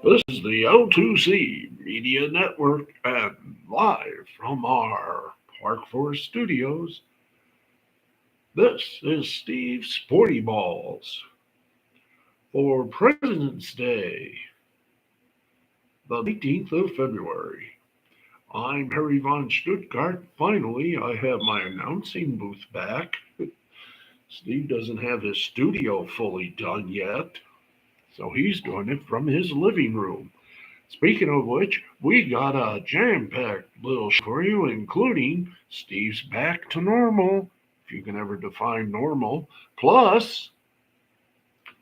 This is the O2C Media Network and live from our Park Forest studios. This is Steve Sporty Balls for President's Day, the 19th of February. I'm Harry von Stuttgart. Finally, I have my announcing booth back. Steve doesn't have his studio fully done yet, so he's doing it from his living room. Speaking of which, we got a jam-packed little show for you, including Steve's back to normal, if you can ever define normal. Plus,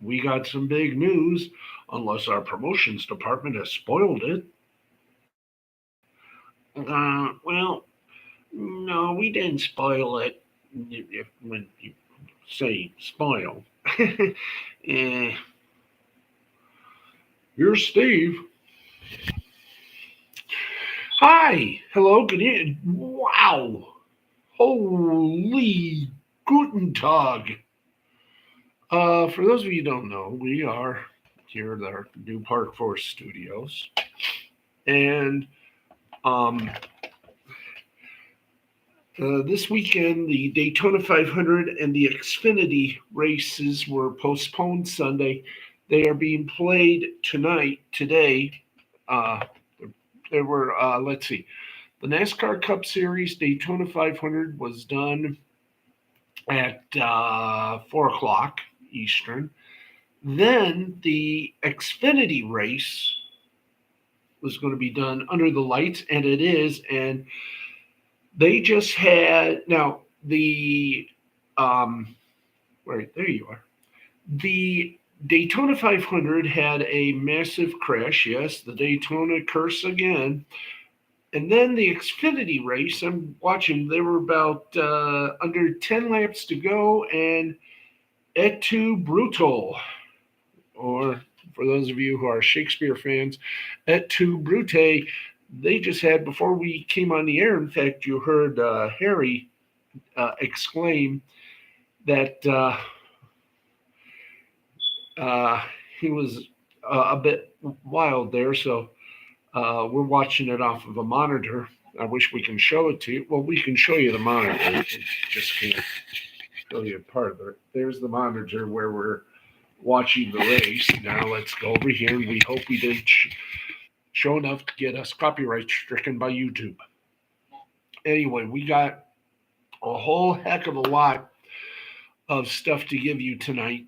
we got some big news, unless our promotions department has spoiled it. Well, no, we didn't spoil it. When you say spoil. Here's Steve. Hi, hello, good evening. Wow, holy guten Tag. For those of you who don't know, we are here at our new Park Forest studios, and this weekend the Daytona 500 and the Xfinity races were postponed Sunday. They are being played today. There were, let's see, the NASCAR Cup Series Daytona 500 was done at 4 o'clock Eastern. Then the Xfinity race was going to be done under the lights, and it is. And they just had, now the, right, there you are. The Daytona 500 had a massive crash. Yes, the Daytona curse again. And then the Xfinity race, I'm watching, there were about under 10 laps to go, and et tu, Brute, or for those of you who are Shakespeare fans, et tu, Brute, they just had, before we came on the air, in fact, you heard Harry exclaim that he was a bit wild there, so we're watching it off of a monitor. I wish we can show it to you. Well, we can show you the monitor. We just can't show you part of it. There's the monitor where we're watching the race. Now let's go over here, and we hope we didn't show enough to get us copyright stricken by YouTube. Anyway, we got a whole heck of a lot of stuff to give you tonight.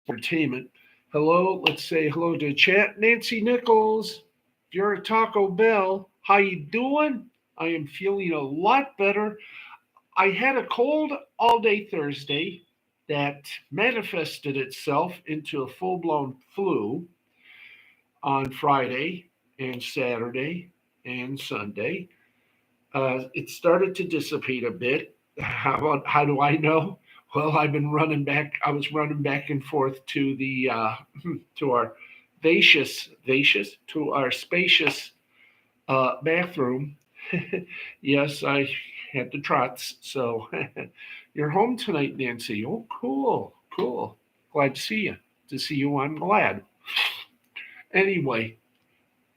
Entertainment. Hello, let's say hello to chat. Nancy Nichols, if you're at Taco Bell, how you doing? I am feeling a lot better. I had a cold all day Thursday that manifested itself into a full-blown flu on Friday and Saturday and Sunday. It started to dissipate a bit. How do I know? Well, I've been running back. I was running back and forth to the to our spacious bathroom. Yes, I had the trots. So you're home tonight, Nancy. Oh, cool. Glad to see you. To see you, I'm glad. Anyway,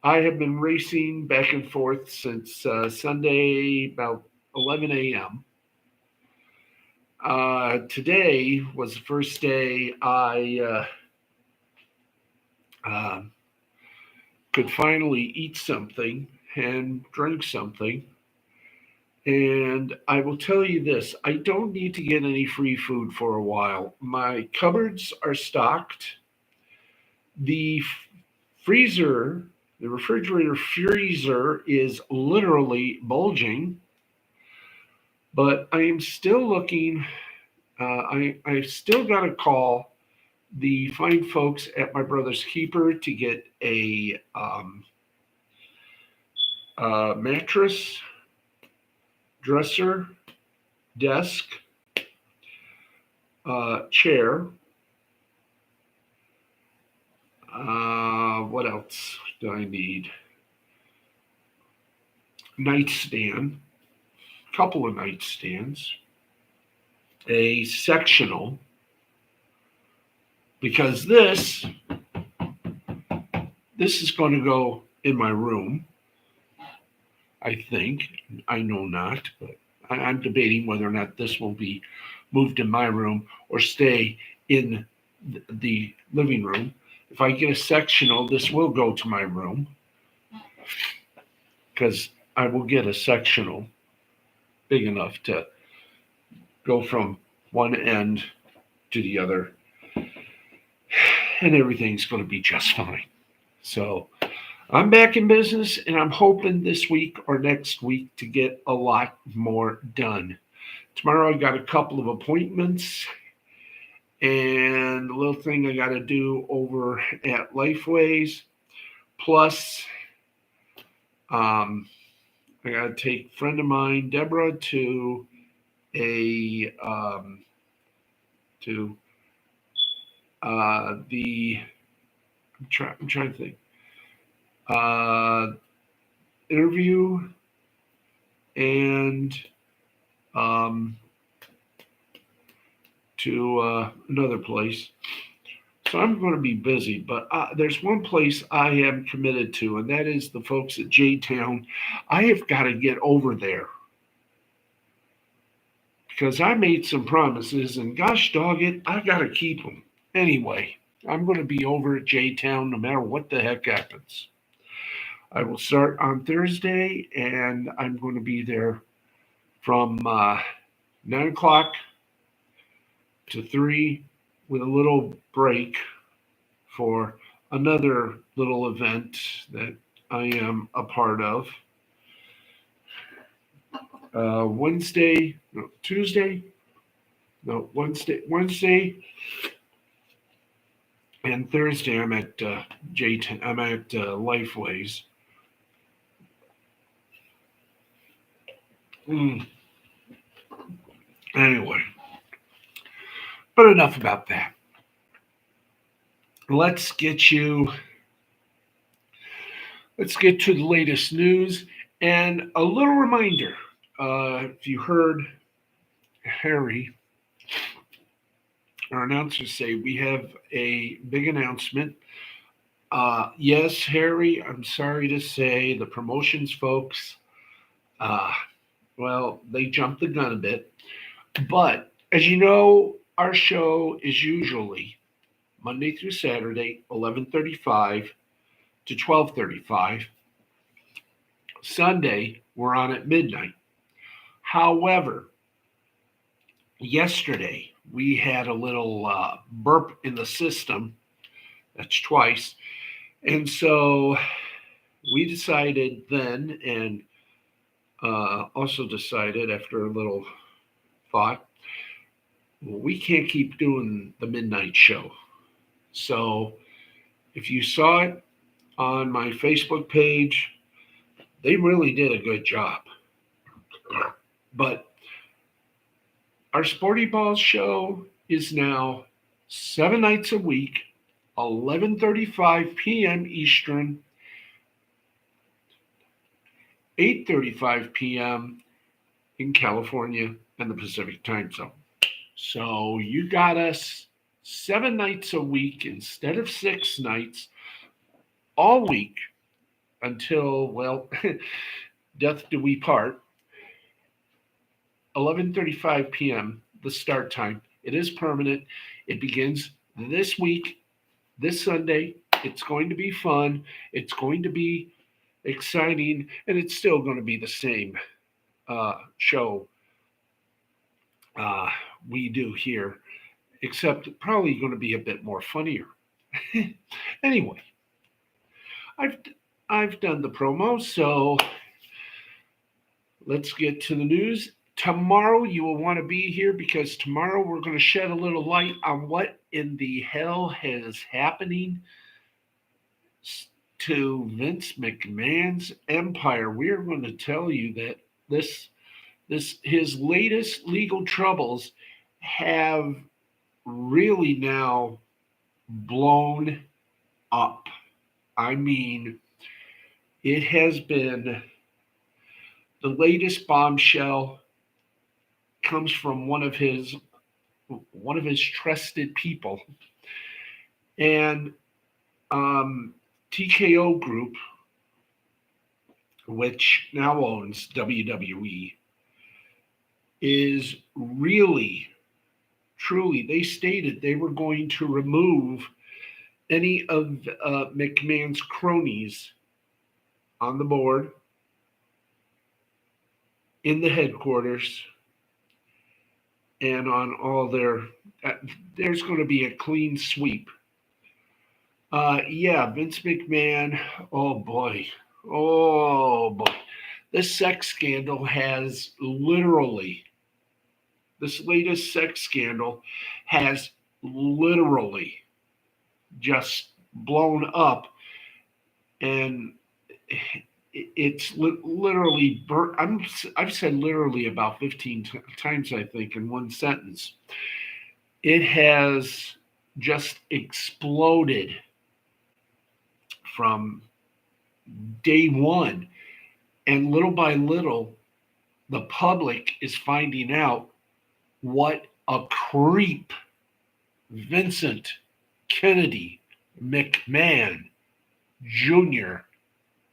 I have been racing back and forth since Sunday about 11 a.m. Today was the first day I could finally eat something and drink something. And I will tell you this, I don't need to get any free food for a while. My cupboards are stocked. The refrigerator freezer is literally bulging. But I am still looking. I've still got to call the fine folks at my brother's keeper to get a mattress, dresser, desk, chair. What else do I need? Nightstand. Couple of nightstands, a sectional, because this is going to go in my room. I think. I know not, but I'm debating whether or not this will be moved in my room or stay in the living room. If I get a sectional, this will go to my room because I will get a sectional big enough to go from one end to the other, and everything's going to be just fine. So I'm back in business, and I'm hoping this week or next week to get a lot more done. Tomorrow I got a couple of appointments and a little thing I got to do over at Lifeways. Plus, I got to take a friend of mine, Deborah, to a the I'm trying to think interview and to another place. So I'm going to be busy, but there's one place I am committed to, and that is the folks at J-Town. I have got to get over there because I made some promises, and gosh dog it, I got to keep them. Anyway, I'm going to be over at J-Town no matter what the heck happens. I will start on Thursday, and I'm going to be there from 9 o'clock to 3 with a little break for another little event that I am a part of. Wednesday and Thursday I'm at I'm at Lifeways. Anyway, but enough about that. Let's get to the latest news and a little reminder. If you heard Harry, our announcers say we have a big announcement. Yes, Harry, I'm sorry to say the promotions folks, well, they jumped the gun a bit. But as you know, our show is usually Monday through Saturday, 11:35 to 12:35. Sunday, we're on at midnight. However, yesterday we had a little burp in the system. That's twice. And so we decided then, and also decided after a little thought, well, we can't keep doing the midnight show. So if you saw it on my Facebook page, they really did a good job. But our Sporty Balls show is now 7 nights a week, 11:35 p.m. Eastern, 8:35 p.m. in California and the Pacific time zone. So you got us 7 nights a week instead of 6 nights all week until, well, death do we part. 11:35 p.m. the start time. It is permanent. It begins this week, this Sunday. It's going to be fun. It's going to be exciting, and it's still going to be the same show we do here, except probably going to be a bit more funnier. Anyway, I've done the promo, so let's get to the news. Tomorrow you will want to be here because tomorrow we're going to shed a little light on what in the hell is happening to Vince McMahon's empire. We are going to tell you that his latest legal troubles have really now blown up. I mean, it has been the latest bombshell comes from one of his trusted people, And TKO Group, which now owns WWE, is really, truly, they stated they were going to remove any of McMahon's cronies on the board, in the headquarters, and on all their. There's going to be a clean sweep. Yeah, Vince McMahon. Oh boy. Oh boy. This sex scandal has literally, this latest sex scandal has literally just blown up, and it's literally I've said literally about 15 times, I think, in one sentence. It has just exploded from day one, and little by little the public is finding out what a creep Vincent Kennedy McMahon Jr.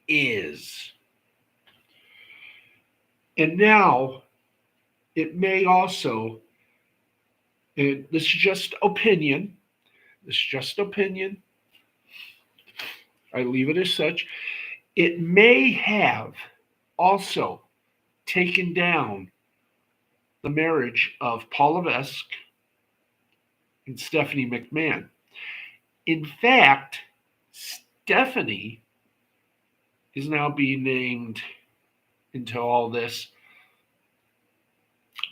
is. And now it may also, and this is just opinion, I leave it as such, it may have also taken down the marriage of Paul Levesque and Stephanie McMahon. In fact, Stephanie is now being named into all this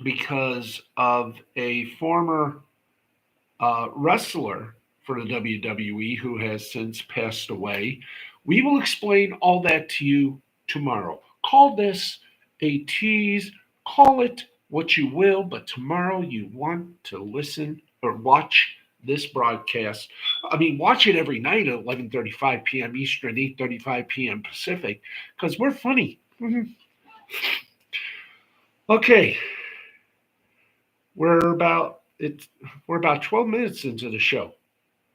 because of a former wrestler for the WWE who has since passed away. We will explain all that to you tomorrow. Call this a tease, call it what you will, but tomorrow you want to listen or watch this broadcast. I mean, watch it every night at 11:35 p.m. Eastern, 8:35 p.m. Pacific, because we're funny. Okay, we're about 12 minutes into the show.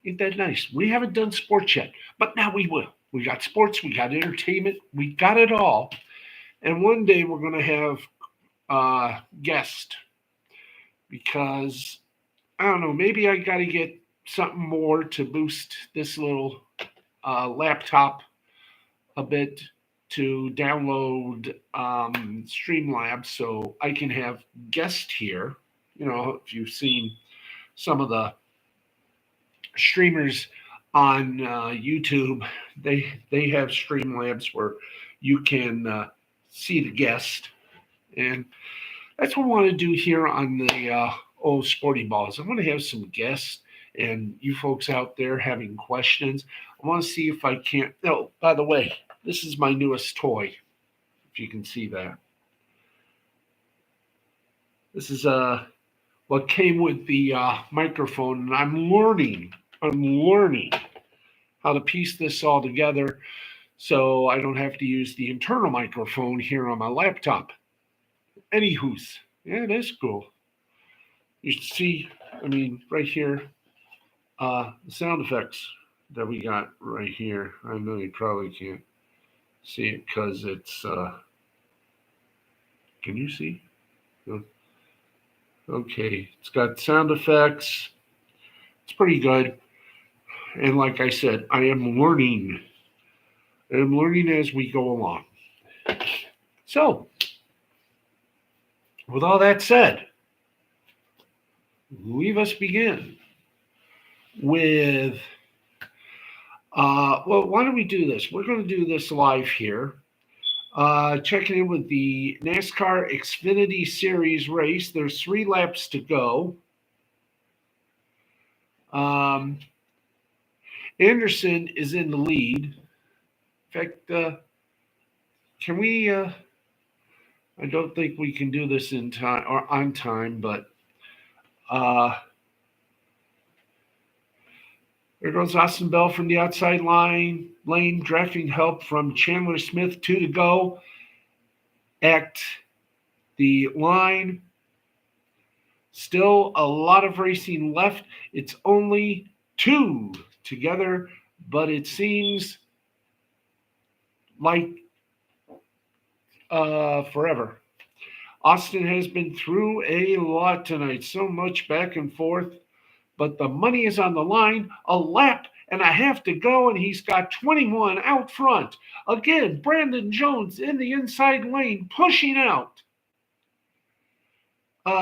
Ain't that nice? We haven't done sports yet, but now we will. We got sports, we got entertainment, we got it all. And one day we're going to have guests, because I don't know, maybe I got to get something more to boost this little laptop a bit to download Streamlabs so I can have guests here. You know, if you've seen some of the streamers on YouTube, they have Streamlabs where you can see the guest, and that's what I want to do here on the old Sporty Balls. I want to have some guests and you folks out there having questions. I want to see if I can't. Oh, by the way, this is my newest toy, if you can see that. This is what came with the microphone, and I'm learning how to piece this all together so I don't have to use the internal microphone here on my laptop. Anywho's, yeah, it is cool. You see, I mean, right here, the sound effects that we got right here. I know you probably can't see it because it's, can you see? Okay, it's got sound effects. It's pretty good. And like I said, I am learning. I'm learning as we go along. So, with all that said, leave us begin with, well, why don't we do this? We're going to do this live here. Checking in with the NASCAR Xfinity Series race. There's 3 laps to go. Anderson is in the lead. In fact, can we, I don't think we can do this in time or on time, but there goes Austin Bell from the outside lane, drafting help from Chandler Smith, 2 to go. At the line, still a lot of racing left. It's only 2 together, but it seems like forever. Austin has been through a lot tonight, so much back and forth, but the money is on the line. A lap and a half to go, and he's got 21 out front. Again, Brandon Jones in the inside lane, pushing out.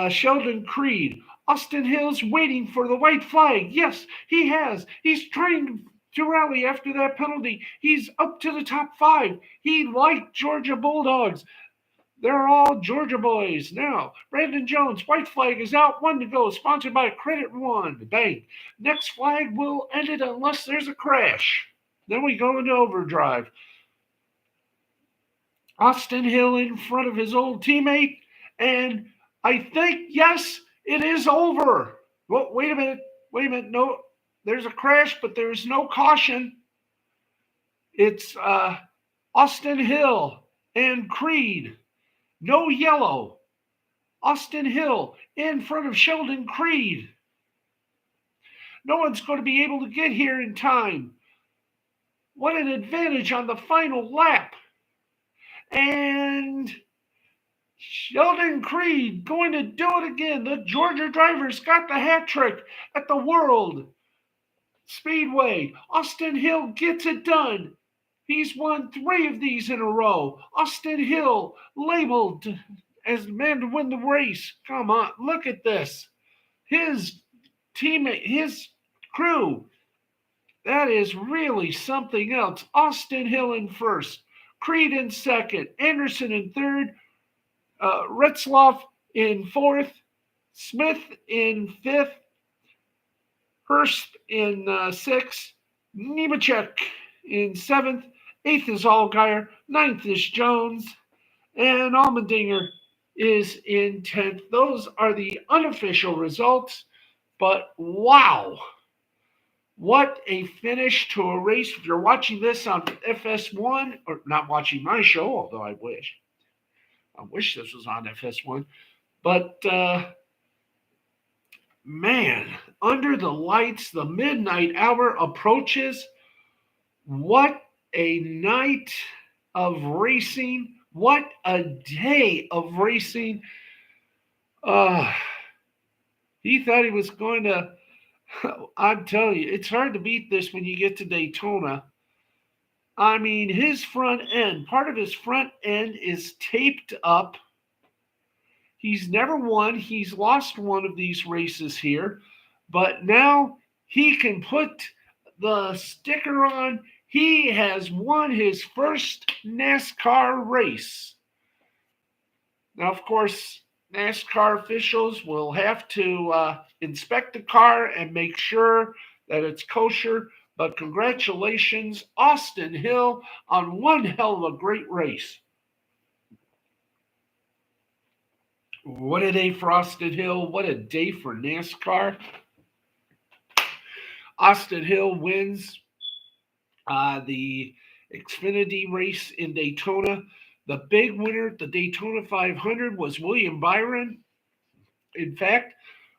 Sheldon Creed. Austin Hill's waiting for the white flag. Yes, he has. He's trying to rally after that penalty. He's up to the top 5. He liked Georgia Bulldogs. They're all Georgia boys now. Brandon Jones, white flag is out. 1 to go. Sponsored by Credit One Bank. Next flag will end it unless there's a crash. Then we go into overdrive. Austin Hill in front of his old teammate. And I think, yes, it is over. Well, wait a minute. No, there's a crash, but there's no caution. It's Austin Hill and Creed. No yellow. Austin Hill in front of Sheldon Creed. No one's going to be able to get here in time. What an advantage on the final lap. And Sheldon Creed going to do it again. The Georgia drivers got the hat trick at the World Speedway. Austin Hill gets it done. He's won 3 of these in a row. Austin Hill labeled as the man to win the race. Come on, look at this. His teammate, his crew, that is really something else. Austin Hill in first, Creed in second, Anderson in third, Retzloff in fourth, Smith in fifth, Hurst in sixth, Nemechek in seventh, 8th is Allgaier, 9th is Jones, and Allmendinger is in 10th. Those are the unofficial results, but wow, what a finish to a race. If you're watching this on FS1, or not watching my show, although I wish this was on FS1, but man, under the lights, the midnight hour approaches. What a night of racing. What a day of racing. He thought he was going to, I'm telling you, it's hard to beat this when you get to Daytona. I mean, his front end, part of his front end is taped up. He's never won. He's lost one of these races here, but now he can put the sticker on. He has won his first NASCAR race. Now, of course, NASCAR officials will have to inspect the car and make sure that it's kosher. But congratulations, Austin Hill, on one hell of a great race. What a day for Austin Hill. What a day for NASCAR. Austin Hill wins the Xfinity race in Daytona. The big winner at the Daytona 500 was William Byron. In fact,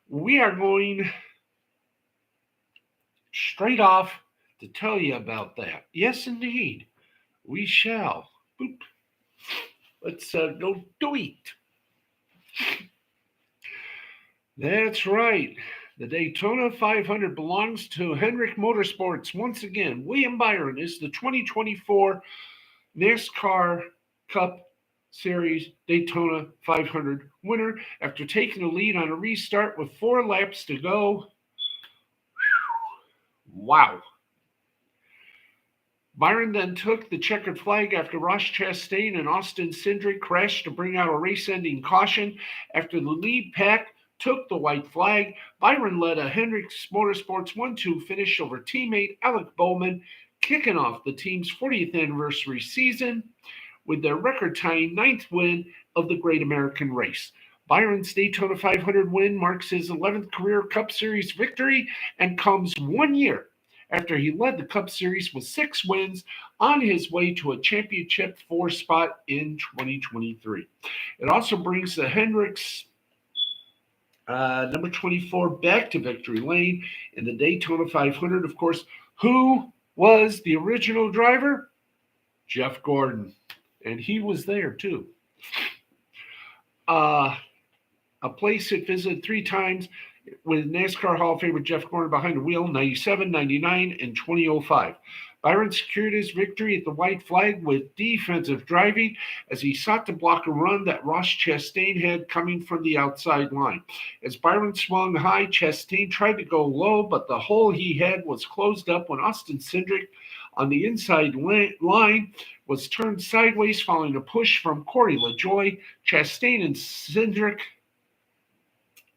we are going straight off to tell you about that. Yes, indeed, we shall. Boop. Let's go do it. That's right. The Daytona 500 belongs to Hendrick Motorsports. Once again, William Byron is the 2024 NASCAR Cup Series Daytona 500 winner after taking the lead on a restart with 4 laps to go. Wow. Byron then took the checkered flag after Ross Chastain and Austin Cindric crashed to bring out a race-ending caution. After the lead pack took the white flag, Byron led a Hendrick Motorsports 1-2 finish over teammate Alec Bowman, kicking off the team's 40th anniversary season with their record-tying 9th win of the Great American Race. Byron's Daytona 500 win marks his 11th career Cup Series victory and comes 1 year after he led the Cup Series with 6 wins on his way to a championship 4 spot in 2023. It also brings the Hendricks number 24 back to victory lane in the Daytona 500. Of course, Who was the original driver? Jeff Gordon. And he was there too. A place it visited 3 times with NASCAR Hall of Famer Jeff Gordon behind the wheel, 97, 99, and 2005. Byron secured his victory at the white flag with defensive driving as he sought to block a run that Ross Chastain had coming from the outside line. As Byron swung high, Chastain tried to go low, but the hole he had was closed up when Austin Cindric on the inside line was turned sideways following a push from Corey LaJoie. Chastain and Cindric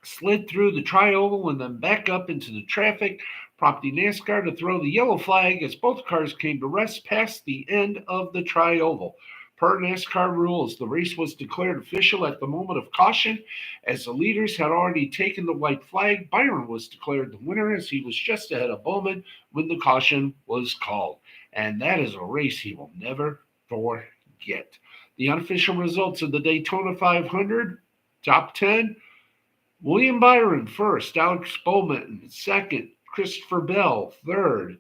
slid through the tri-oval and then back up into the traffic, prompting NASCAR to throw the yellow flag as both cars came to rest past the end of the tri-oval. Per NASCAR rules, the race was declared official at the moment of caution. As the leaders had already taken the white flag, Byron was declared the winner as he was just ahead of Bowman when the caution was called. And that is a race he will never forget. The unofficial results of the Daytona 500, top 10, William Byron first, Alex Bowman second, Christopher Bell third,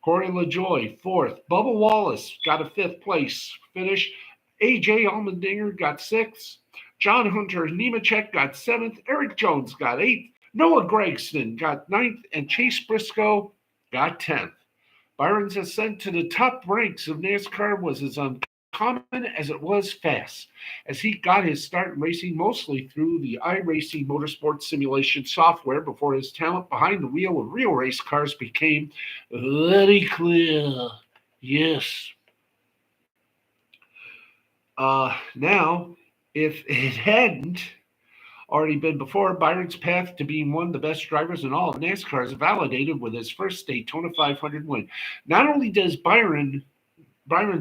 Corey LaJoie fourth, Bubba Wallace got a fifth place finish, A.J. Allmendinger got sixth, John Hunter Nemechek got seventh, Eric Jones got eighth, Noah Gragson got ninth, and Chase Briscoe got 10th. Byron's ascent to the top ranks of NASCAR was as uncommon as it was fast, as he got his start in racing mostly through the iRacing motorsport simulation software before his talent behind the wheel of real race cars became very clear. Yes. Now, if it hadn't already been before, Byron's path to being one of the best drivers in all of NASCAR is validated with his first Daytona 500 win. Not only does Byron's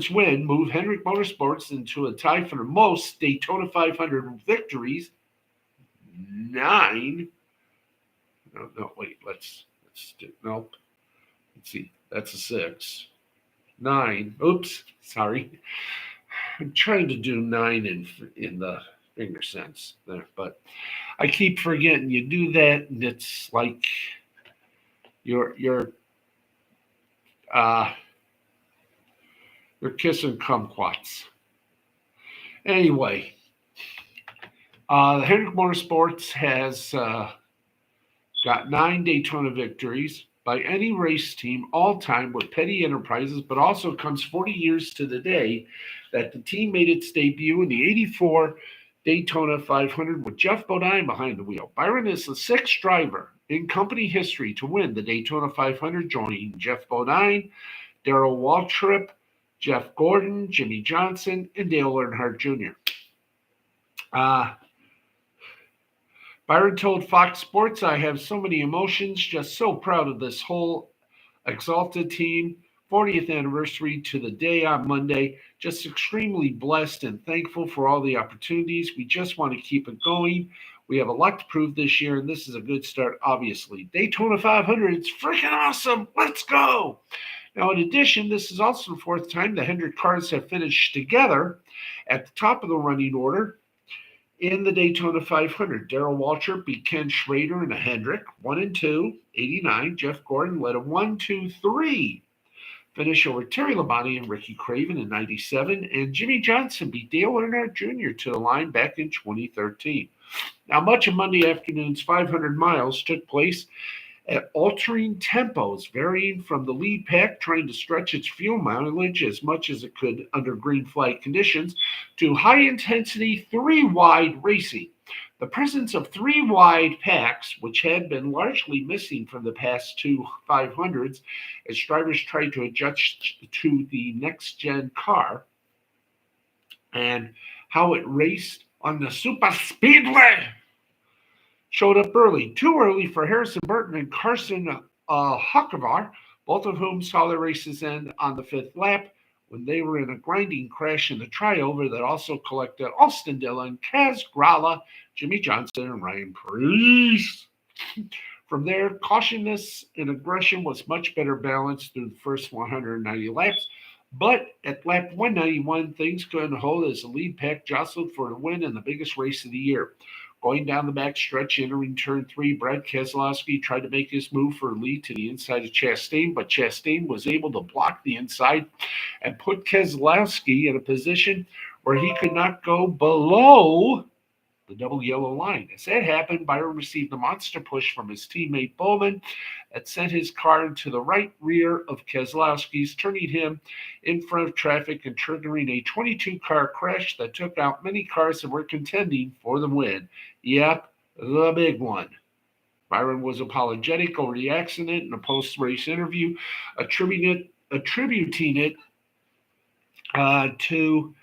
win move Hendrick Motorsports into a tie for the most Daytona 500 victories, 9. Let's see. That's a 6. 9. Oops, sorry. I'm trying to do 9 in the finger sense there, but I keep forgetting you do that, and it's like you're kissing kumquats. Anyway, Hendrick Motorsports has got 9 Daytona victories by any race team all time with Petty Enterprises, but also comes 40 years to the day that the team made its debut in the 84 Daytona 500 with Jeff Bodine behind the wheel. Byron is the 6th driver in company history to win the Daytona 500, joining Jeff Bodine, Darrell Waltrip, Jeff Gordon, Jimmy Johnson, and Dale Earnhardt Jr. Byron told Fox Sports, "I have so many emotions, just so proud of this whole exalted team. 40th anniversary to the day on Monday. Just extremely blessed and thankful for all the opportunities. We just want to keep it going. We have a lot to prove this year, and this is a good start, obviously. Daytona 500, it's freaking awesome. Let's go." Now, in addition, this is also the 4th time the Hendrick cars have finished together at the top of the running order in the Daytona 500. Darrell Waltrip beat Ken Schrader in a Hendrick, 1 and 2, 89. Jeff Gordon led a 1-2-3 finish over Terry Labonte and Ricky Craven in 97. And Jimmy Johnson beat Dale Earnhardt Jr. to the line back in 2013. Now, much of Monday afternoon's 500 miles took place at altering tempos, varying from the lead pack trying to stretch its fuel mileage as much as it could under green flag conditions, to high-intensity 3-wide racing. The presence of 3-wide packs, which had been largely missing from the past 2 500s as drivers tried to adjust to the next-gen car, and how it raced on the super speedway, showed up early. Too early for Harrison Burton and Carson Hocevar, both of whom saw their races end on the 5th lap when they were in a grinding crash in the triover that also collected Austin Dillon, Kaz Grala, Jimmy Johnson, and Ryan Preece. From there, cautiousness and aggression was much better balanced through the first 190 laps, but at lap 191, things couldn't hold as the lead pack jostled for the win in the biggest race of the year. Going down the back stretch, entering turn 3, Brad Keselowski tried to make his move for a lead to the inside of Chastain, but Chastain was able to block the inside and put Keselowski in a position where he could not go below the double yellow line. As that happened, Byron received a monster push from his teammate Bowman that sent his car into the right rear of Keselowski's, turning him in front of traffic and triggering a 22-car crash that took out many cars that were contending for the win. Yep, the big one. Byron was apologetic over the accident in a post-race interview, attributing it to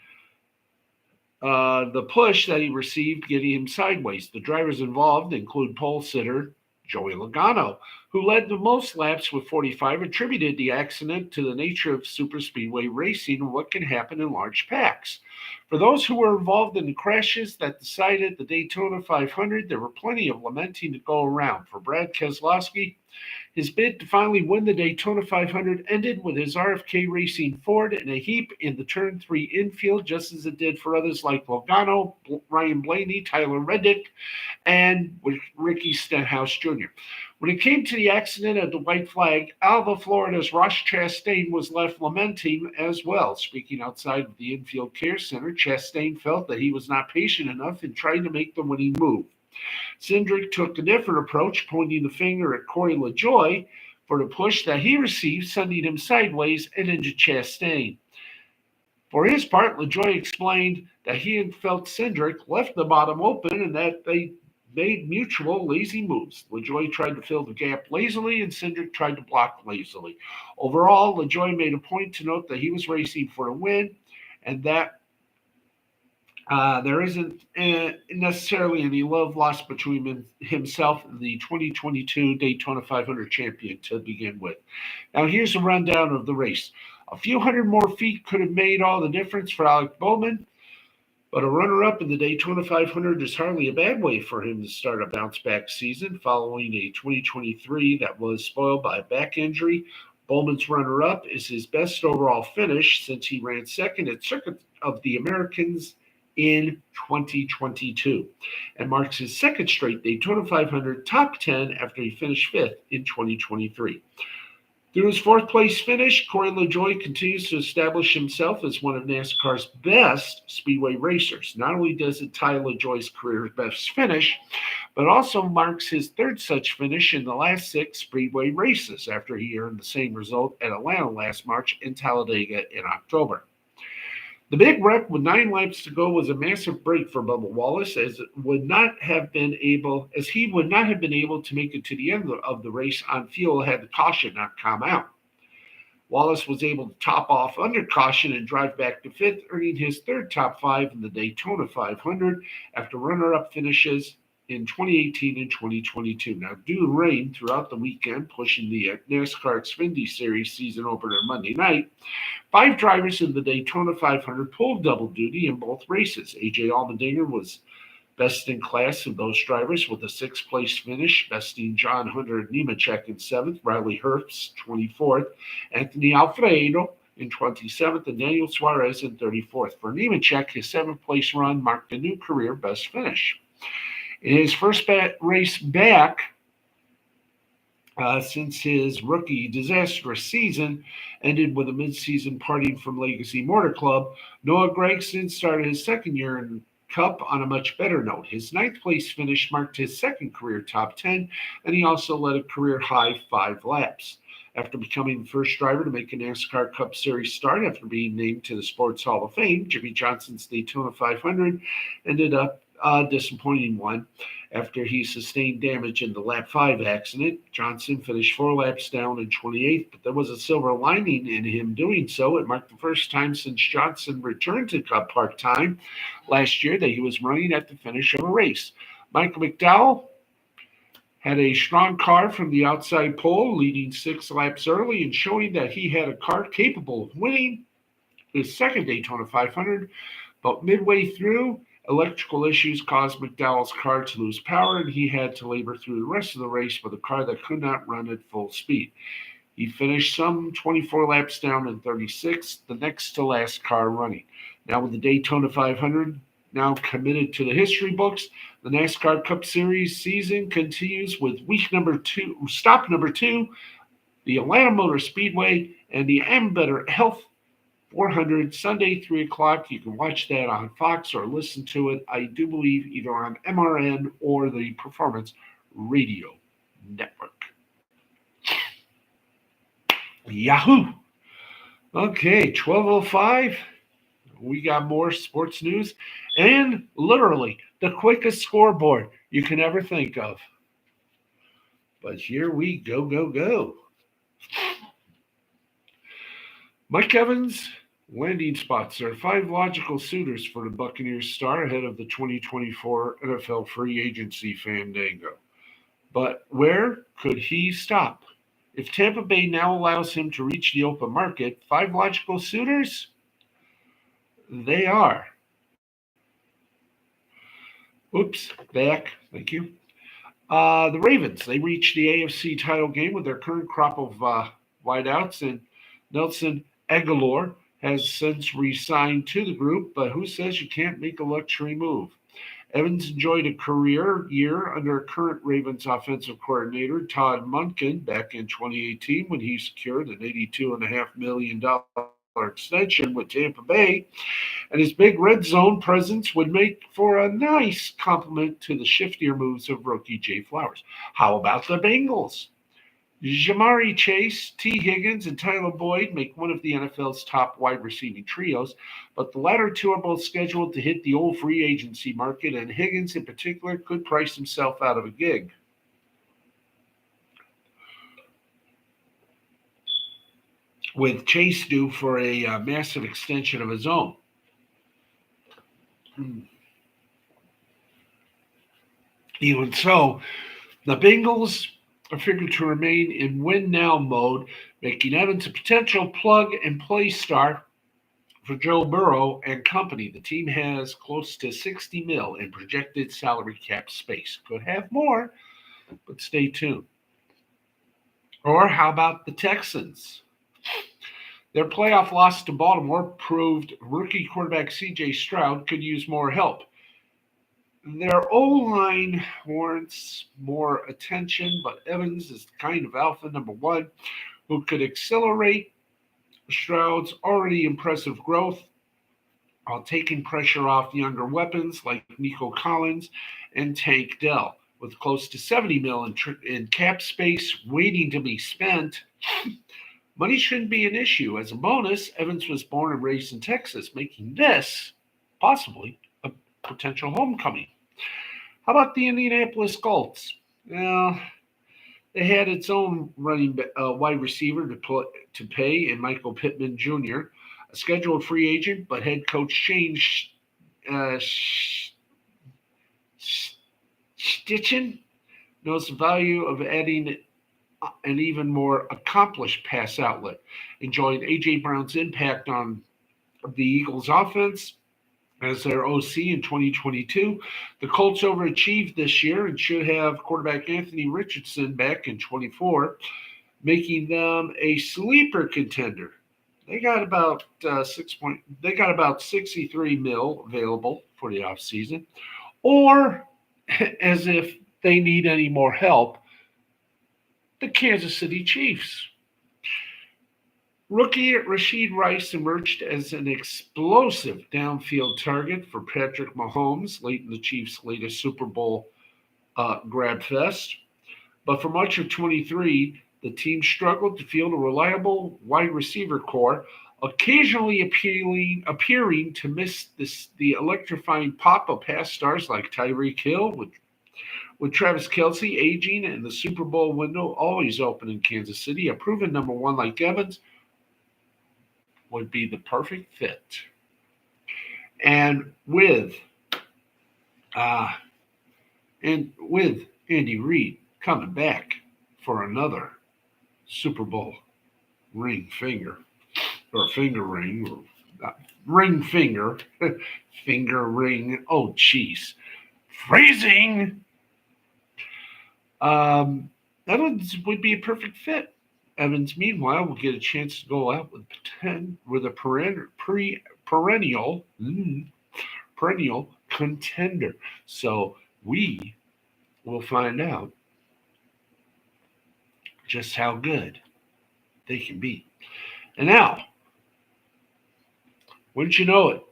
the push that he received getting him sideways. The drivers involved include pole sitter Joey Logano, who led the most laps with 45, attributed the accident to the nature of superspeedway racing and what can happen in large packs. For those who were involved in the crashes that decided the Daytona 500, there were plenty of lamenting to go around. For Brad Keselowski, his bid to finally win the Daytona 500 ended with his RFK Racing Ford in a heap in the Turn 3 infield, just as it did for others like Logano, Ryan Blaney, Tyler Reddick, and Ricky Stenhouse Jr. When it came to the accident at the white flag, Alva, Florida's Ross Chastain was left lamenting as well. Speaking outside of the infield care center, Chastain felt that he was not patient enough in trying to make the winning move. Cindric took a different approach, pointing the finger at Corey LaJoie for the push that he received, sending him sideways and into Chastain. For his part, LaJoie explained that he had felt Cindric left the bottom open and that they made mutual lazy moves. LaJoie tried to fill the gap lazily, and Cindric tried to block lazily. Overall, LaJoie made a point to note that he was racing for a win and that there isn't necessarily any love lost between himself and the 2022 Daytona 500 champion to begin with. Now, here's a rundown of the race. A few hundred more feet could have made all the difference for Alec Bowman, but a runner-up in the Daytona 500 is hardly a bad way for him to start a bounce-back season following a 2023 that was spoiled by a back injury. Bowman's runner-up is his best overall finish since he ran second at Circuit of the Americans in 2022 and marks his second straight Daytona 500 top 10 after he finished fifth in 2023. Through his fourth place finish, Corey LaJoie continues to establish himself as one of NASCAR's best speedway racers. Not only does it tie LaJoie's career best finish, but also marks his third such finish in the last 6 speedway races after he earned the same result at Atlanta last March and Talladega in October. The big wreck with 9 laps to go was a massive break for Bubba Wallace, as he would not have been able to make it to the end of the race on fuel had the caution not come out. Wallace was able to top off under caution and drive back to 5th, earning his third top 5 in the Daytona 500 after runner-up finishes in 2018 and 2022. Now, due to rain throughout the weekend, pushing the NASCAR Xfinity Series season opener Monday night, 5 drivers in the Daytona 500 pulled double duty in both races. A.J. Allmendinger was best in class of those drivers with a 6th place finish, besting John Hunter Nemechek in 7th, Riley Herbst 24th, Anthony Alfredo in 27th, and Daniel Suarez in 34th. For Nemechek, his 7th place run marked a new career best finish. In his first race back since his rookie disastrous season ended with a midseason parting from Legacy Motor Club, Noah Gragson started his second year in Cup on a much better note. His 9th place finish marked his second career top 10, and he also led a career-high 5 laps. After becoming the first driver to make a NASCAR Cup Series start after being named to the Sports Hall of Fame, Jimmy Johnson's Daytona 500 ended up a disappointing one after he sustained damage in the lap 5 accident. Johnson finished 4 laps down in 28th, but there was a silver lining in him doing so. It marked the first time since Johnson returned to Cup part-time last year that he was running at the finish of a race. Michael McDowell had a strong car from the outside pole, leading 6 laps early and showing that he had a car capable of winning his second Daytona 500, but midway through, electrical issues caused McDowell's car to lose power, and he had to labor through the rest of the race with a car that could not run at full speed. He finished some 24 laps down in 36th, the next to last car running. Now with the Daytona 500 now committed to the history books. The NASCAR Cup Series season continues with stop number two, the Atlanta Motor Speedway, and the Ambetter Health 400 Sunday 3 o'clock. You can watch that on Fox or listen to it, I do believe, either on MRN or the Performance Radio Network. Yahoo! Okay, 12:05. We got more sports news and literally the quickest scoreboard you can ever think of. But here we go. Mike Evans, landing spots. There are 5 logical suitors for the Buccaneers star ahead of the 2024 NFL free agency fandango. But where could he stop? If Tampa Bay now allows him to reach the open market, 5 logical suitors? They are. Oops, back. Thank you. The Ravens, they reached the AFC title game with their current crop of wideouts, and Nelson Aguilar has since re-signed to the group, but who says you can't make a luxury move? Evans enjoyed a career year under current Ravens offensive coordinator Todd Monken back in 2018 when he secured an $82.5 million extension with Tampa Bay, and his big red zone presence would make for a nice complement to the shiftier moves of rookie Jay Flowers. How about the Bengals? Jamari Chase, T. Higgins, and Tyler Boyd make one of the NFL's top wide receiving trios, but the latter two are both scheduled to hit the old free agency market, and Higgins in particular could price himself out of a gig. With Chase due for a massive extension of his own. Even so, the Bengals are figured to remain in win-now mode, making Evans a potential plug-and-play star for Joe Burrow and company. The team has close to $60 million in projected salary cap space. Could have more, but stay tuned. Or how about the Texans? Their playoff loss to Baltimore proved rookie quarterback C.J. Stroud could use more help. Their O-line warrants more attention, but Evans is the kind of alpha number one who could accelerate Stroud's already impressive growth while taking pressure off younger weapons like Nico Collins and Tank Dell. With close to $70 million in cap space waiting to be spent, money shouldn't be an issue. As a bonus, Evans was born and raised in Texas, making this possibly a potential homecoming. How about the Indianapolis Colts? Well, they had its own wide receiver to pay in Michael Pittman Jr., a scheduled free agent, but head coach change Stitchen knows the value of adding an even more accomplished pass outlet. Enjoyed A.J. Brown's impact on the Eagles' offense as their OC in 2022. The Colts overachieved this year and should have quarterback Anthony Richardson back in 24, making them a sleeper contender. They got about $63 million available for the offseason, or as if they need any more help, the Kansas City Chiefs. Rookie Rashid Rice emerged as an explosive downfield target for Patrick Mahomes late in the Chiefs' latest Super Bowl grab fest. But for much of 23, the team struggled to field a reliable wide receiver core, occasionally appearing to miss the electrifying pop of past stars like Tyreek Hill, with Travis Kelce aging and the Super Bowl window always open in Kansas City. A proven number one like Evans would be the perfect fit. And with Andy Reid coming back for another Super Bowl ring ring ring. Oh, jeez. Phrasing. Evans would be a perfect fit. Evans, meanwhile, will get a chance to go out with a perennial contender. So we will find out just how good they can be. And now, wouldn't you know it,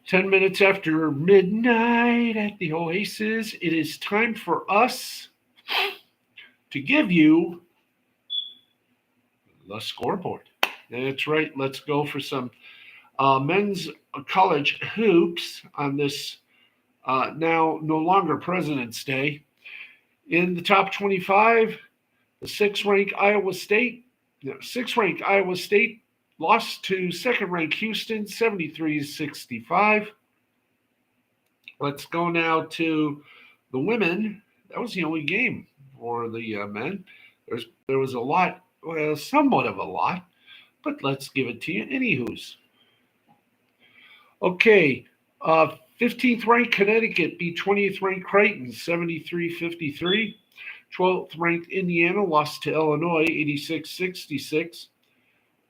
10 minutes after midnight at the Oasis, it is time for us to give you the scoreboard. That's right. Let's go for some men's college hoops on this now no longer President's Day. In the top 25, the sixth ranked Iowa State lost to second ranked Houston 73-65. Let's go now to the women. That was the only game for the men. There was a lot, well, somewhat of a lot, but let's give it to you anywho's. Okay, 15th ranked Connecticut beat 20th ranked Creighton 73-53. 12th ranked Indiana lost to Illinois 86-66.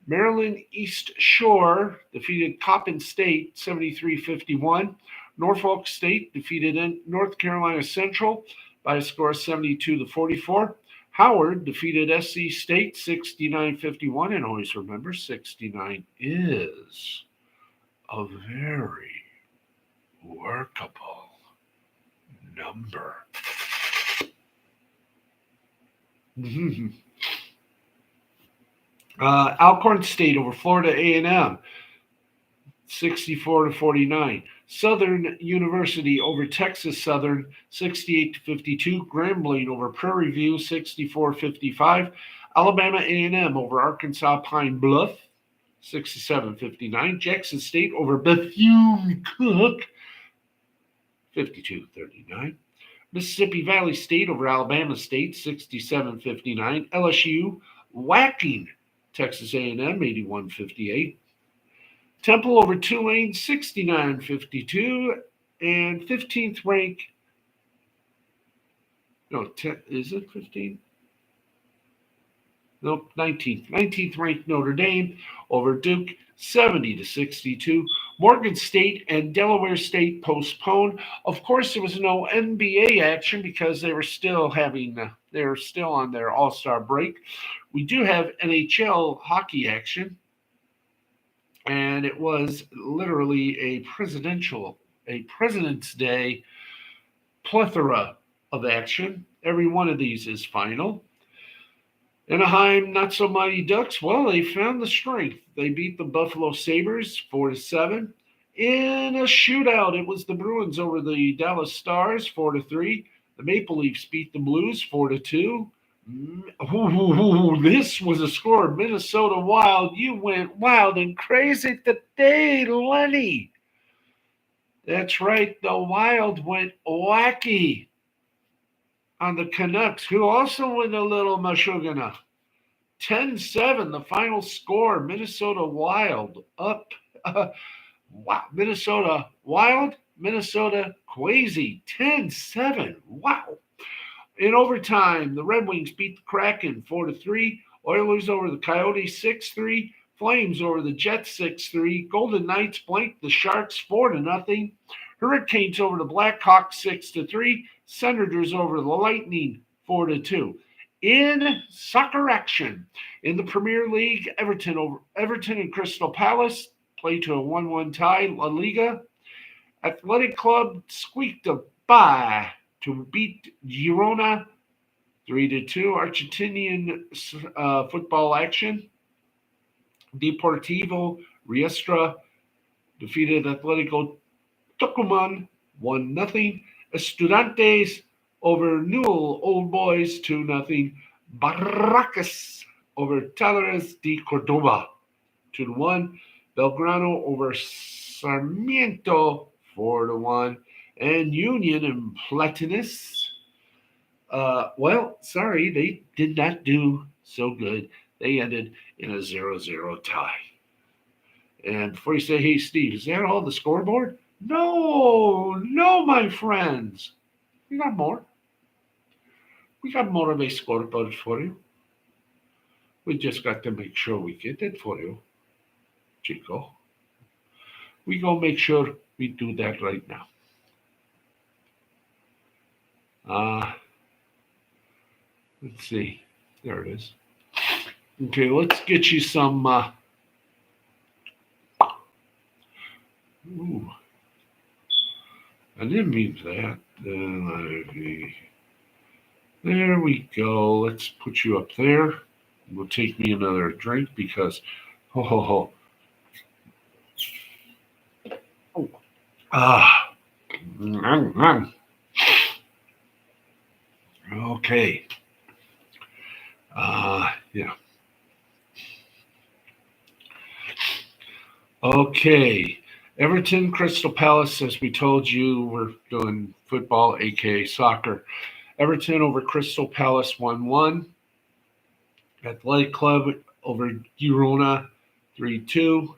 Maryland East Shore defeated Coppin State 73-51. Norfolk State defeated North Carolina Central by a score of 72-44. Howard defeated SC State 69-51. And always remember, 69 is a very workable number. Alcorn State over Florida A&M, 64-49. Southern University over Texas Southern, 68-52. Grambling over Prairie View, 64-55. Alabama A&M over Arkansas Pine Bluff, 67-59. Jackson State over Bethune-Cookman, 52-39. Mississippi Valley State over Alabama State, 67-59. LSU whacking Texas A&M, 81-58. Temple over Tulane, 69-52. And 15th ranked, is it 15? Nope, 19th. 19th ranked Notre Dame over Duke, 70-62. Morgan State and Delaware State postponed. Of course, there was no NBA action because they were still they're still on their All-Star break. We do have NHL hockey action, and it was literally a President's Day plethora of action. Every one of these is final. Anaheim Not So Mighty Ducks, well, they found the strength. They beat the Buffalo Sabres 4-7. In a shootout, it was the Bruins over the Dallas Stars 4-3. The Maple Leafs beat the Blues 4-2. This was a score. Minnesota Wild, you went wild and crazy today, Lenny. That's right, the Wild went wacky on the Canucks, who also went a little mashugana. 10-7, the final score. Minnesota Wild up. Wow. Minnesota Wild, Minnesota Crazy. 10-7. Wow. In overtime, the Red Wings beat the Kraken 4-3. Oilers over the Coyotes 6-3. Flames over the Jets 6-3. Golden Knights blanked the Sharks 4-0. Hurricanes over the Blackhawks 6-3. Senators over the Lightning 4-2. In soccer action, in the Premier League, Everton and Crystal Palace played to a 1-1 tie. La Liga, Athletic Club squeaked by to beat Girona 3-2. Argentinian football action. Deportivo Riestra defeated Atletico Tucumán 1-0. Estudiantes over Newell Old Boys 2-0. Barracas over Talleres de Cordoba 2-1. Belgrano over Sarmiento 4-1. And Union and Platense, they did not do so good. They ended in a 0-0 tie. And before you say, hey, Steve, is that all the scoreboard? No, my friends. We got more. We got more of a scoreboard for you. We just got to make sure we get it for you, Chico. We go make sure we do that right now. Uh, let's see. There it is. Okay, let's get you some. Ooh, I didn't mean that. There we go. Let's put you up there. We'll take me another drink because, ho ho ho. Oh. Ah. Okay. Yeah. Okay. Everton, Crystal Palace, as we told you, we're doing football, aka soccer. Everton over Crystal Palace 1-1. Athletic Club over Girona 3-2.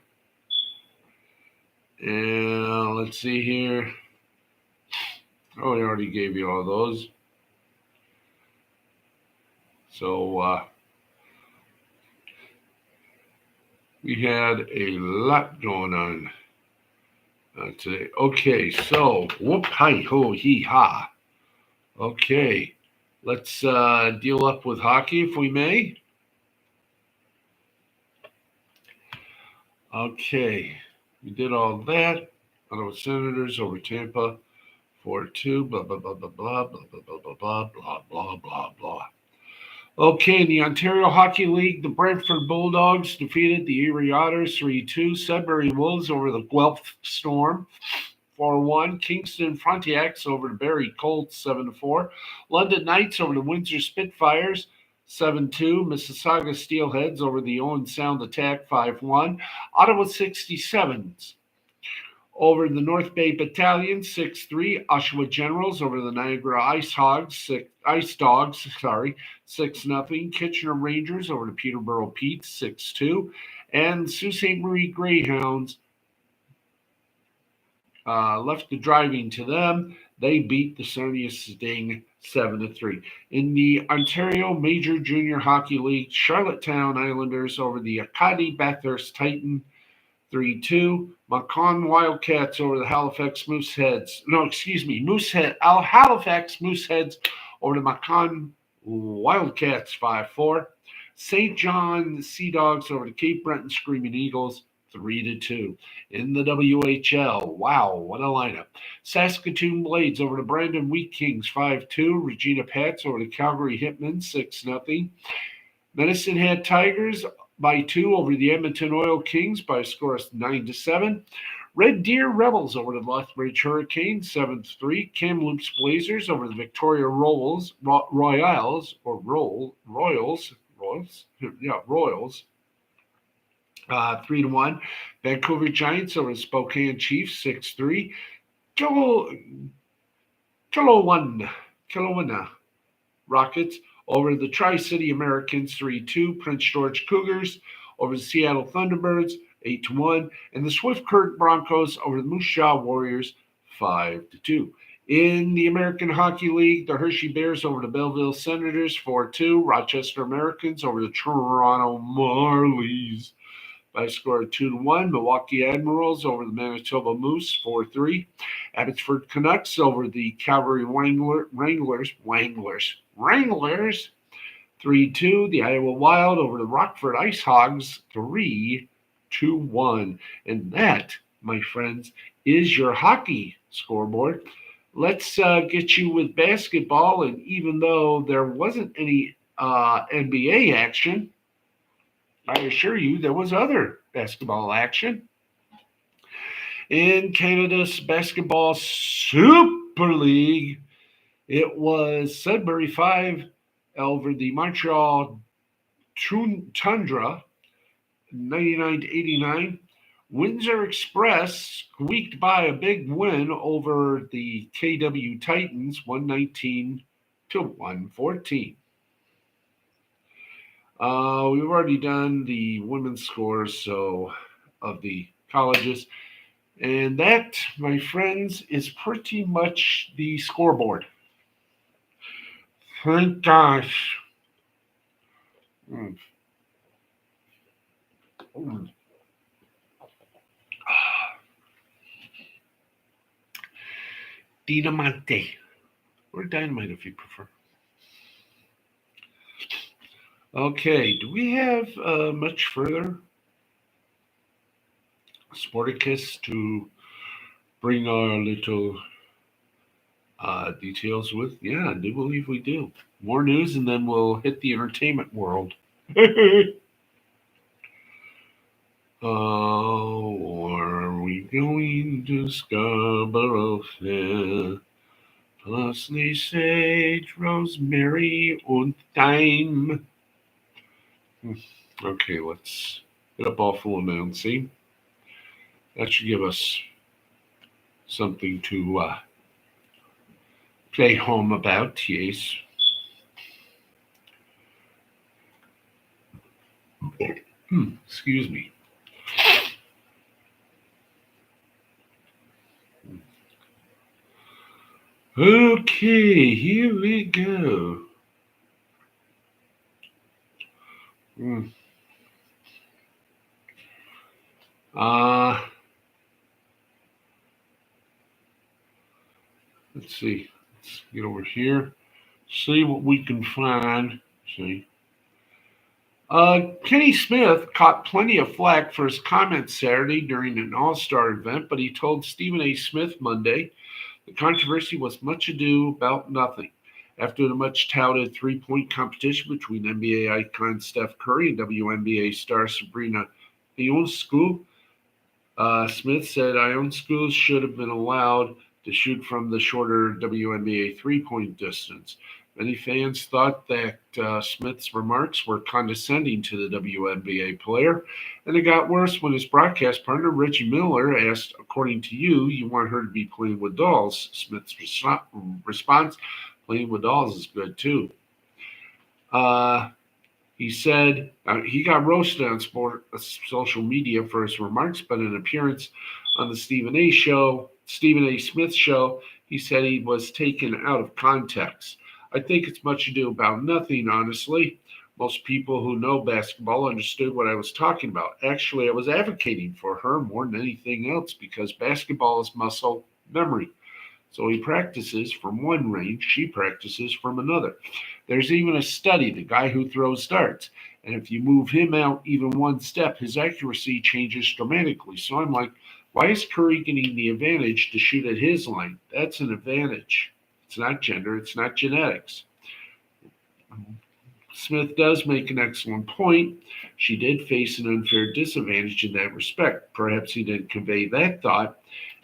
And let's see here. Oh, I already gave you all those. So we had a lot going on today. Okay, so whoop hi ho hee ha. Okay, let's deal up with hockey if we may. Okay, we did all that. Ottawa Senators over Tampa 4-2. Blah blah blah blah blah blah blah blah blah blah blah blah blah blah. Okay, in the Ontario Hockey League, the Brantford Bulldogs defeated the Erie Otters 3-2. Sudbury Wolves over the Guelph Storm 4-1. Kingston Frontenacs over the Barrie Colts 7-4. London Knights over the Windsor Spitfires 7-2. Mississauga Steelheads over the Owen Sound Attack 5-1. Ottawa 67s over the North Bay Battalion 6-3. Oshawa Generals over the Niagara Ice Dogs 6-0. Kitchener Rangers over the Peterborough Petes 6-2. And Sault Ste. Marie Greyhounds left the driving to them. They beat the Sarnia Sting 7-3. In the Ontario Major Junior Hockey League, Charlottetown Islanders over the Acadie Bathurst Titan 3-2. Macon Wildcats over the Halifax Mooseheads. No, excuse me, Halifax Mooseheads over the Macon Wildcats 5-4. St. John Sea Dogs over the Cape Breton Screaming Eagles 3-2. In the WHL, wow, what a lineup. Saskatoon Blades over the Brandon Wheat Kings 5-2. Regina Pats over the Calgary Hitmen 6-0. Medicine Hat Tigers by 2 over the Edmonton Oil Kings by a score of 9-7. Red Deer Rebels over the Lethbridge Hurricanes 7-3. Kamloops Blazers over the Victoria Royals 3-1. Vancouver Giants over the Spokane Chiefs 6-3. Kelowna Rockets over the Tri-City Americans 3-2. Prince George Cougars over the Seattle Thunderbirds 8-1. And the Swift Current Broncos over the Moose Jaw Warriors 5-2. In the American Hockey League, the Hershey Bears over the Belleville Senators 4-2. Rochester Americans over the Toronto Marlies by a score of 2-1. Milwaukee Admirals over the Manitoba Moose 4-3. Abbotsford Canucks over the Calgary Wranglers 3-2. The Iowa Wild over the Rockford Ice Hogs 3-1. And that, my friends, is your hockey scoreboard. Let's get you with basketball. And even though there wasn't any NBA action, I assure you there was other basketball action. In Canada's Basketball Super League, it was Sudbury 5 over the Montreal Tundra 99-89. Windsor Express squeaked by a big win over the KW Titans 119-114. We've already done the women's scores of the colleges. And that, my friends, is pretty much the scoreboard. Thank gosh. Dinamante. or Dynamite if you prefer. Okay, do we have much further Sporticus to bring our little details with? Yeah, I do believe we do. More news, and then we'll hit the entertainment world. Oh, are we going to Scarborough Fair? Parsley, sage, rosemary, and thyme. Okay, let's get up all full announcing. That should give us something to play home about, yes. Excuse me. Okay, here we go. Mm. Uh, let's see. Let's get over here. See what we can find. See. Kenny Smith caught plenty of flack for his comments Saturday during an All-Star event, but he told Stephen A. Smith Monday the controversy was much ado about nothing. After the much-touted three-point competition between NBA icon Steph Curry and WNBA star Sabrina Ionescu, Smith said Ionescu should have been allowed to shoot from the shorter WNBA three-point distance. Many fans thought that Smith's remarks were condescending to the WNBA player, and it got worse when his broadcast partner, Reggie Miller, asked, according to you, you want her to be playing with dolls. Smith's response, playing with dolls is good too. He said he got roasted on social media for his remarks, but in an appearance on the Stephen A. Smith show, he said he was taken out of context. I think it's much ado about nothing, honestly. Most people who know basketball understood what I was talking about. Actually, I was advocating for her more than anything else because basketball is muscle memory. So he practices from one range, she practices from another. There's even a study, the guy who throws darts. And if you move him out even one step, his accuracy changes dramatically. So I'm like, why is Curry getting the advantage to shoot at his line? That's an advantage. It's not gender, it's not genetics. Smith does make an excellent point. She did face an unfair disadvantage in that respect. Perhaps he didn't convey that thought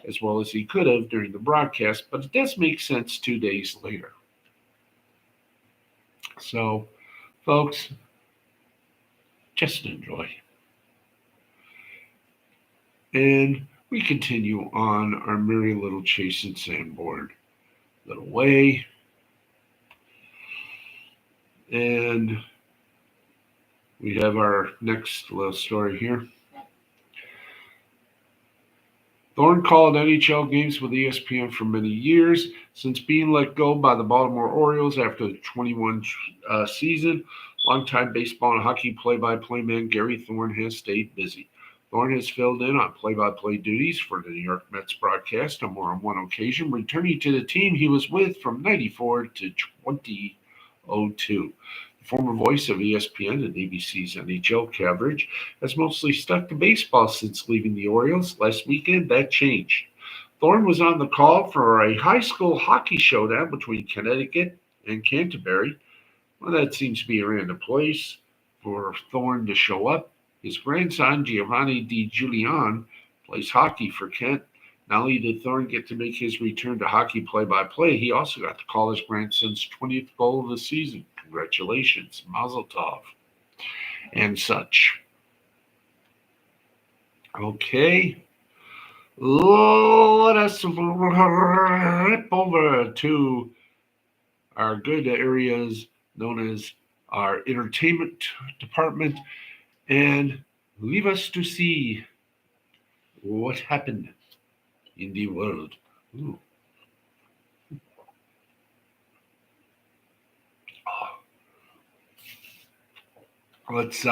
as well as he could have during the broadcast, but it does make sense 2 days later. So, folks, just enjoy. And we continue on our merry little chase and sandboard. Little way. And we have our next little story here. Thorne called NHL games with ESPN for many years. Since being let go by the Baltimore Orioles after the 21 season, longtime baseball and hockey play-by-play man Gary Thorne has stayed busy. Thorne has filled in on play-by-play duties for the New York Mets broadcast on more than one occasion, returning to the team he was with from 94 to 2002. The former voice of ESPN and ABC's NHL coverage has mostly stuck to baseball since leaving the Orioles. Last weekend, that changed. Thorne was on the call for a high school hockey showdown between Connecticut and Canterbury. Well, that seems to be a random place for Thorne to show up. His grandson, Giovanni Di Giuliano, plays hockey for Kent. Not only did Thorne get to make his return to hockey play-by-play, he also got to call his grandson's 20th goal of the season. Congratulations, Mazel Tov, and such. Okay, let us flip over to our good areas known as our entertainment department and leave us to see what happened in the world. Ooh. Let's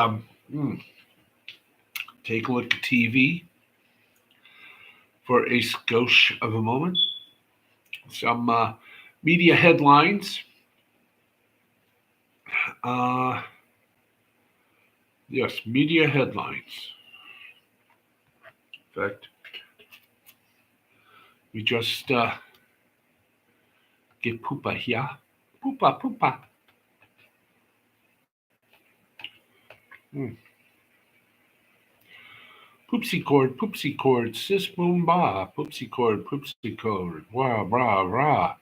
take a look at TV for a skosh of a moment. Some Media headlines. Uh, yes, media headlines. In fact, we just get poopa here. Poopa, poopa. Hmm. Poopsie cord, sis boom ba, poopsie cord, wah, rah, rah.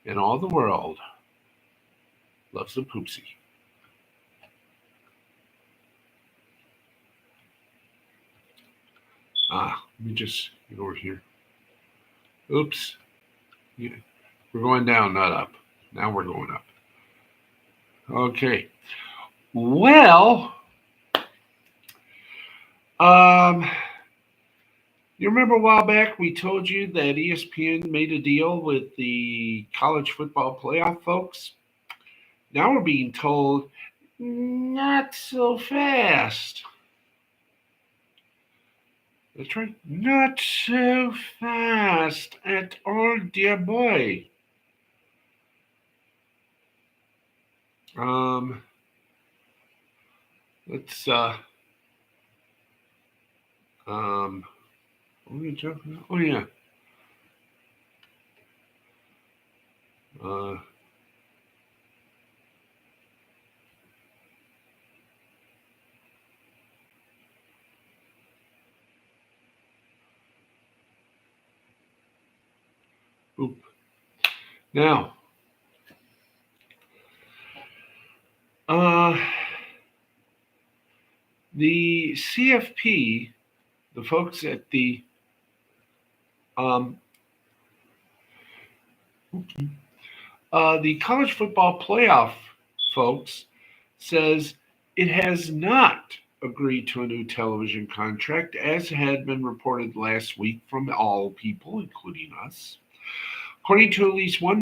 And all the world loves the poopsie. Let me just get over here. Oops. Yeah, we're going down, not up. Now we're going up. Okay. Well, um, you remember a while back we told you that ESPN made a deal with the college football playoff folks? Now we're being told not so fast. That's right. Not so fast at all, dear boy. Um, let's um what are we talking about? Oh yeah. Uh oop. Now, uh the CFP, the folks at um the college football playoff folks says it has not agreed to a new television contract, as had been reported last week from all people, including us. According to at least one